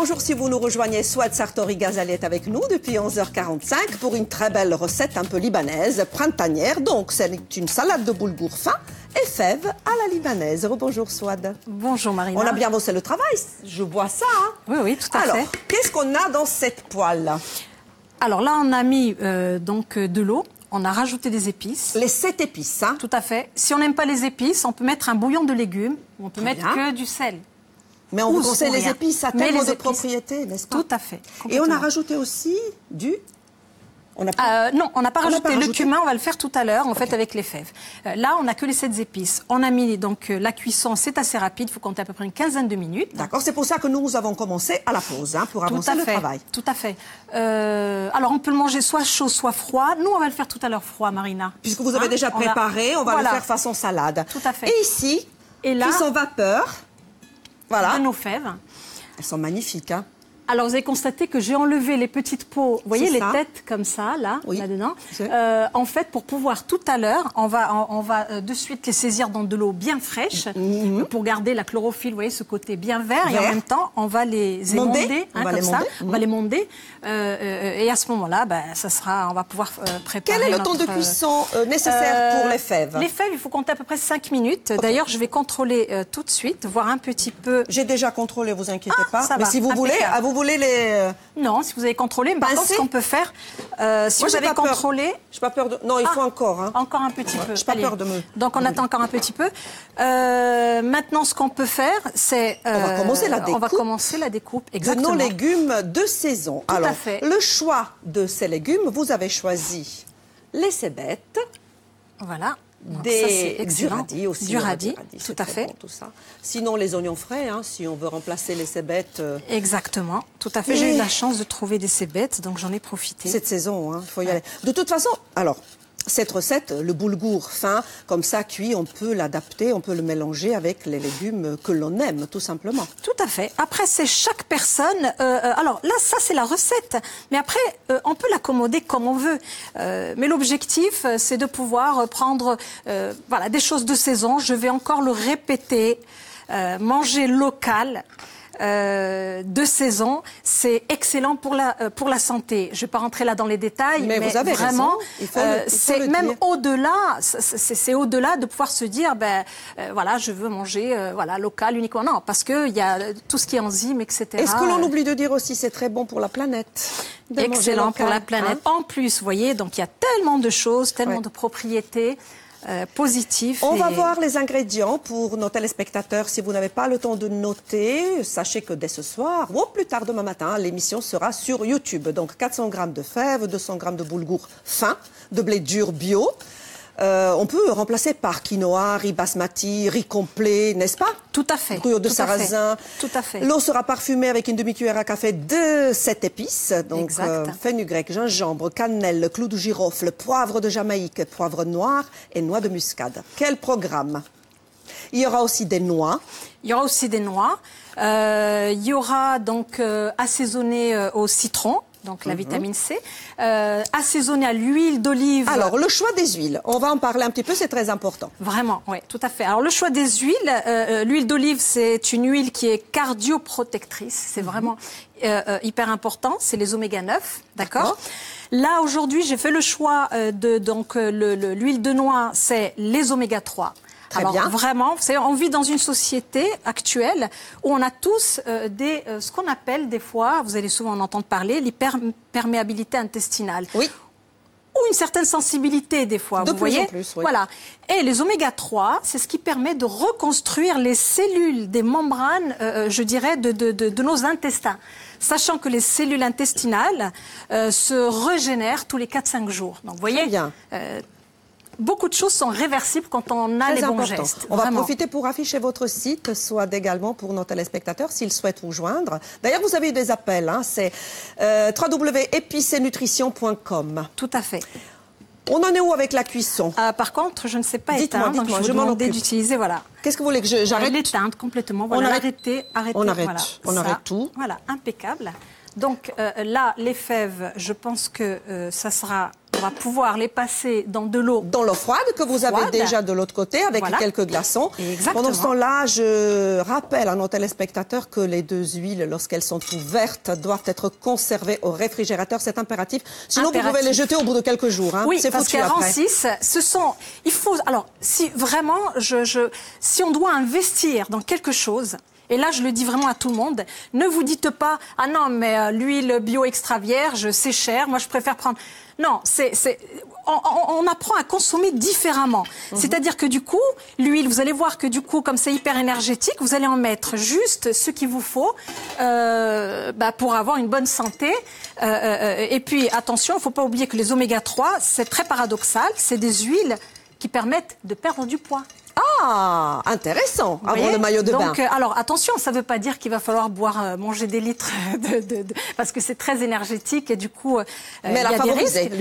Bonjour si vous nous rejoignez, Souad Sartori Ghazali est avec nous depuis 11h45 pour une très belle recette un peu libanaise, printanière. Donc c'est une salade de boulgour fin et fèves à la libanaise. Bonjour Souad. Bonjour Marina. On a bien bossé le travail, je vois ça. Hein. Oui, oui, tout à fait. Alors, qu'est-ce qu'on a dans cette poêle? Alors là, on a mis donc de l'eau. On a rajouté des épices. Les 7 épices, hein? Tout à fait. Si on n'aime pas les épices, on peut mettre un bouillon de légumes. On peut mettre que du sel. Mais on vous conseille les épices, ça a tellement de propriétés, n'est-ce pas? Tout à fait. Et on a rajouté aussi du... non, on n'a pas rajouté le cumin, on va le faire tout à l'heure, en fait, avec les fèves. Là, on n'a que les 7 épices. On a mis donc la cuisson, c'est assez rapide, il faut compter à peu près une quinzaine de minutes. D'accord, c'est pour ça que nous avons commencé à la pause, hein, pour avancer le travail. Tout à fait. Alors, on peut le manger soit chaud, soit froid. Nous, on va le faire tout à l'heure froid, Marina. Puisque vous avez déjà préparé, on va le faire façon salade. Tout à fait. Et ici, cuisson vapeur, voilà. De nos fèves. Elles sont magnifiques, hein. Alors, vous avez constaté que j'ai enlevé les petites peaux, vous voyez, les têtes comme ça, là, là-dedans. En fait, pour pouvoir, tout à l'heure, on va de suite les saisir dans de l'eau bien fraîche, pour garder la chlorophylle, vous voyez, ce côté bien vert. Et en même temps, on va les émonder, hein, comme ça. On va les monder. Et à ce moment-là, ça sera, on va pouvoir préparer. Quel est le temps de cuisson nécessaire pour les fèves? Les fèves, il faut compter à peu près 5 minutes. D'ailleurs, je vais contrôler tout de suite, voir un petit peu. J'ai déjà contrôlé, vous inquiétez pas. Mais si vous voulez, vous voulez les... Non, si vous avez contrôlé, mais par contre, ce qu'on peut faire, si vous avez contrôlé... Je n'ai pas peur de... Non, il faut encore. Hein. Encore un petit peu. Je n'ai pas peur de me... Donc, on attend encore un petit peu. Maintenant, ce qu'on peut faire, c'est... on va commencer la découpe. On va commencer la découpe, exactement. De nos légumes de saison. Tout Alors, à fait. Le choix de ces légumes, vous avez choisi les cébettes. Voilà. Du radis aussi. Du radis, tout à fait. Bon, tout ça. Sinon, les oignons frais, hein, si on veut remplacer les cébettes. Exactement, tout à fait. J'ai eu la chance de trouver des cébettes, donc j'en ai profité. Cette saison, il faut y aller. De toute façon, alors, cette recette, le boulgour fin, comme ça, cuit, on peut l'adapter, on peut le mélanger avec les légumes que l'on aime, tout simplement. Tout à fait. Après, c'est chaque personne. Alors là, ça, c'est la recette. Mais après, on peut l'accommoder comme on veut. Mais l'objectif, c'est de pouvoir prendre voilà, des choses de saison. Je vais encore le répéter. Manger local. De saison, c'est excellent pour la santé. Je ne vais pas rentrer là dans les détails, mais vous avez vraiment, c'est même au-delà, c'est au-delà de pouvoir se dire, voilà, je veux manger voilà, local uniquement. Non, parce qu'il y a tout ce qui est enzymes, etc. Et ce que l'on oublie de dire aussi, c'est très bon pour la planète. Excellent pour la planète. Hein? En plus, vous voyez, donc il y a tellement de choses, tellement de propriétés. Positif. On va voir les ingrédients pour nos téléspectateurs. Si vous n'avez pas le temps de noter, sachez que dès ce soir ou plus tard demain matin, l'émission sera sur YouTube. Donc 400 g de fèves, 200 g de boulgour fin, de blé dur bio. On peut remplacer par quinoa, riz basmati, riz complet, n'est-ce pas? Tout à fait. Brioche de sarrasin. Tout à fait. L'eau sera parfumée avec une demi-cuillère à café de 7 épices. Donc fenugrec, gingembre, cannelle, clou de girofle, poivre de Jamaïque, poivre noir et noix de muscade. Quel programme? Il y aura aussi des noix. Il y aura aussi des noix. Il y aura donc assaisonné au citron. Donc la vitamine C, assaisonné à l'huile d'olive. Alors le choix des huiles, on va en parler un petit peu, c'est très important. Vraiment, oui, tout à fait. Alors le choix des huiles, l'huile d'olive, c'est une huile qui est cardioprotectrice, c'est vraiment hyper important, c'est les oméga 9, d'accord. Là aujourd'hui, j'ai fait le choix donc l'huile de noix, c'est les oméga 3. Très bien. Vraiment, on vit dans une société actuelle où on a tous ce qu'on appelle des fois, vous allez souvent en entendre parler, l'hyperperméabilité intestinale. Oui. Ou une certaine sensibilité des fois, vous voyez. De plus en plus, oui. Voilà. Et les oméga 3, c'est ce qui permet de reconstruire les cellules des membranes, je dirais, de nos intestins. Sachant que les cellules intestinales se régénèrent tous les 4-5 jours. Donc, vous voyez. Très bien. Beaucoup de choses sont réversibles quand on a les bons gestes. On va profiter pour afficher votre site, soit également pour nos téléspectateurs s'ils souhaitent vous joindre. D'ailleurs, vous avez eu des appels, hein, c'est www.épicenutrition.com. Tout à fait. On en est où avec la cuisson? Par contre, je ne sais pas éteindre, donc je m'en vous demande d'utiliser, voilà. Qu'est-ce que vous voulez que j'arrête? L'éteindre complètement, voilà, arrêter, on arrête, voilà, on arrête tout. Voilà, impeccable. Donc là, les fèves, je pense que ça sera va pouvoir les passer dans de l'eau. Dans l'eau froide que vous avez déjà de l'autre côté avec quelques glaçons. Exactement. Pendant ce temps-là, je rappelle à nos téléspectateurs que les deux huiles, lorsqu'elles sont ouvertes, doivent être conservées au réfrigérateur. C'est impératif. Sinon, vous pouvez les jeter au bout de quelques jours. Hein. Oui, c'est parce qu'elles rancissent. Il faut. Alors, si vraiment, si on doit investir dans quelque chose. Et là, je le dis vraiment à tout le monde, ne vous dites pas « Ah non, mais l'huile bio extra vierge, c'est cher, moi je préfère prendre... » Non, on apprend à consommer différemment. C'est-à-dire que du coup, l'huile, vous allez voir que du coup, comme c'est hyper énergétique, vous allez en mettre juste ce qu'il vous faut pour avoir une bonne santé. Et puis, attention, il ne faut pas oublier que les oméga 3, c'est très paradoxal, c'est des huiles qui permettent de perdre du poids. Ah, intéressant, avant le maillot de bain. Donc, alors, attention, ça ne veut pas dire qu'il va falloir manger des litres parce que c'est très énergétique et du coup, mais la favoriser,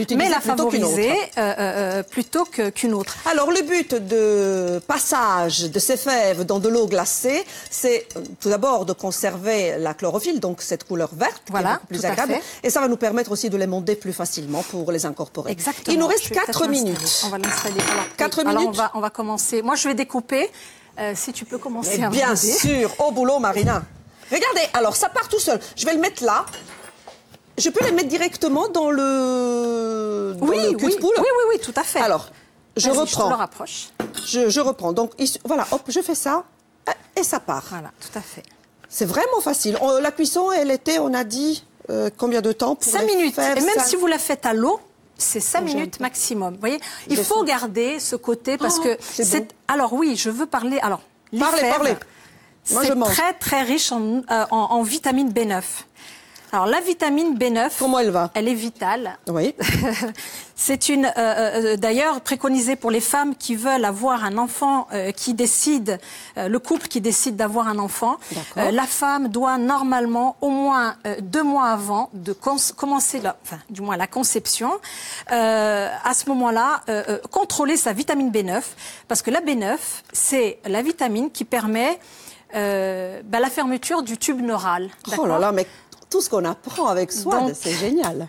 plutôt qu'une autre. Alors, le but de passage de ces fèves dans de l'eau glacée, c'est tout d'abord de conserver la chlorophylle, donc cette couleur verte, qui est beaucoup plus agréable, et ça va nous permettre aussi de les monter plus facilement pour les incorporer. Exactement. Il nous reste 4 minutes. On va l'installer. 4 minutes. Alors, on va commencer. Moi, je vais découper. Si tu peux commencer à bien sûr, au boulot, Marina. Regardez, alors ça part tout seul. Je vais le mettre là. Je peux les mettre directement dans le cul de poule. Oui, tout à fait. Alors, je reprends. Je te le rapproche. Je reprends. Donc, voilà, hop, je fais ça et ça part. Voilà, tout à fait. C'est vraiment facile. La cuisson, elle était, on a dit, combien de temps pour 5 minutes. Et même si vous la faites à l'eau, c'est 5 minutes maximum. Vous voyez, il faut garder ce côté parce que c'est. Alors oui, je veux parler. Alors, les fèves, c'est très très riche en vitamine B9. Alors la vitamine B9, comment elle va? Elle est vitale. Oui. C'est une d'ailleurs préconisée pour les femmes qui veulent avoir un enfant, qui décide, le couple qui décide d'avoir un enfant. La femme doit normalement au moins 2 mois avant de commencer du moins la conception, à ce moment-là, contrôler sa vitamine B9 parce que la B9 c'est la vitamine qui permet la fermeture du tube neural. Oh là là, mais tout ce qu'on apprend avec Swad, c'est génial.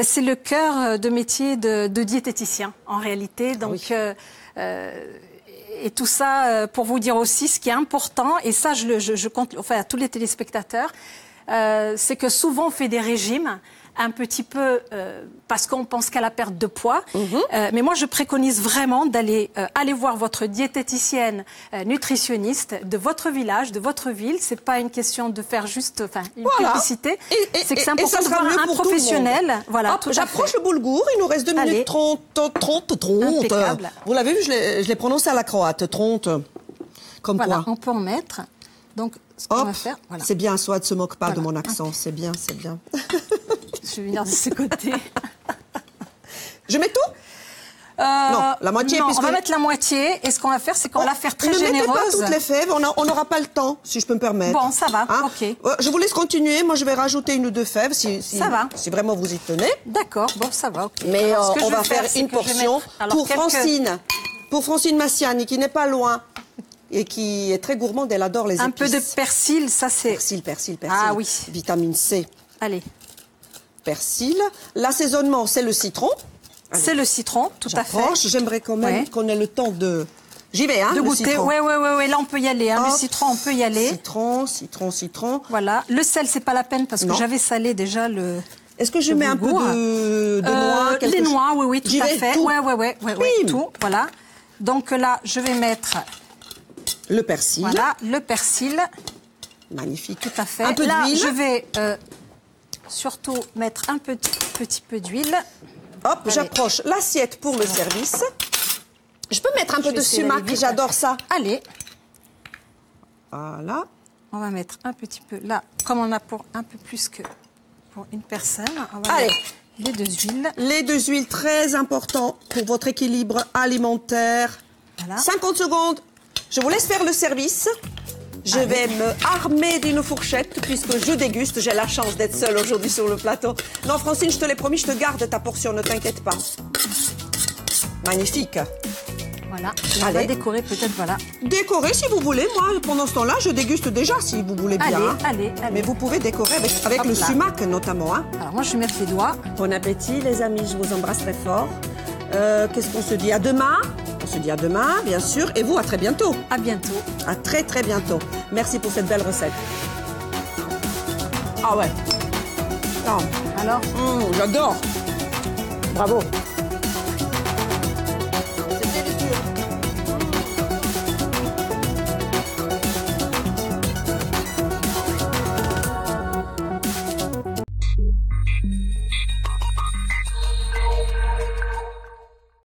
C'est le cœur de métier de diététicien, en réalité. Donc, et tout ça pour vous dire aussi ce qui est important, et ça, je compte à tous les téléspectateurs, c'est que souvent on fait des régimes un petit peu parce qu'on pense qu'à la perte de poids. Mais moi, je préconise vraiment d'aller aller voir votre diététicienne nutritionniste de votre village, de votre ville. C'est pas une question de faire juste une publicité. C'est que c'est important de voir un professionnel. Voilà. J'approche le boulgour. Il nous reste 2 minutes 30. Impeccable. Vous l'avez vu, je l'ai prononcé à la croate. 30. Comme quoi. On peut en mettre. Donc, ce qu'on va faire, c'est bien, Swad se moque pas de mon accent. C'est bien, c'est bien. Je vais venir de ce côté. Je mets tout non, la moitié. Non, on va mettre la moitié. Et ce qu'on va faire, c'est qu'on va la faire très généreuse. Ne mettez pas toutes les fèves, on n'aura pas le temps, si je peux me permettre. Bon, ça va, ok. Je vous laisse continuer. Moi, je vais rajouter 1 ou 2 fèves, ça va. Si vraiment vous y tenez. D'accord, bon, ça va, ok. Mais on va faire une portion pour Francine. Pour Francine Massiani, qui n'est pas loin. Et qui est très gourmande, elle adore les épices. Un peu de persil, ça c'est... Persil. Ah oui. Vitamine C. Allez. Persil. L'assaisonnement, c'est le citron. C'est le citron, tout à fait. J'aimerais quand même qu'on ait le temps de... J'y vais, de goûter. Oui, là on peut y aller. Le citron, on peut y aller. Citron. Voilà. Le sel, c'est pas la peine parce que j'avais salé déjà le... Est-ce que je mets un peu de noix? Les noix, oui, tout à fait. Tout. Oui, tout, voilà. Donc là, je vais mettre... Le persil. Voilà, le persil. Magnifique. Tout à fait. Un peu d'huile. Je vais surtout mettre un petit peu d'huile. Hop, j'approche l'assiette pour le service. Je peux mettre un peu de sumac, j'adore ça. Allez. Voilà. On va mettre un petit peu, là, comme on a pour un peu plus que pour une personne. On va Allez. mettre les 2 huiles. Les 2 huiles, très important pour votre équilibre alimentaire. Voilà. 50 secondes. Je vous laisse faire le service. Je vais me armer d'une fourchette puisque je déguste. J'ai la chance d'être seule aujourd'hui sur le plateau. Non, Francine, je te l'ai promis, je te garde ta portion, ne t'inquiète pas. Magnifique. Voilà. Et on Allez. va décorer peut-être, voilà. Décorez si vous voulez. Moi, pendant ce temps-là, je déguste déjà si vous voulez bien. Allez. Mais vous pouvez décorer avec le Hop là. sumac notamment. Hein. Alors moi, je vais mettre les doigts. Bon appétit, les amis. Je vous embrasse très fort. Qu'est-ce qu'on se dit? À demain. On se dit à demain, bien sûr. Et vous, à très bientôt. À bientôt. À très, très bientôt. Merci pour cette belle recette. Ah ouais. Ah. Alors J'adore. Bravo.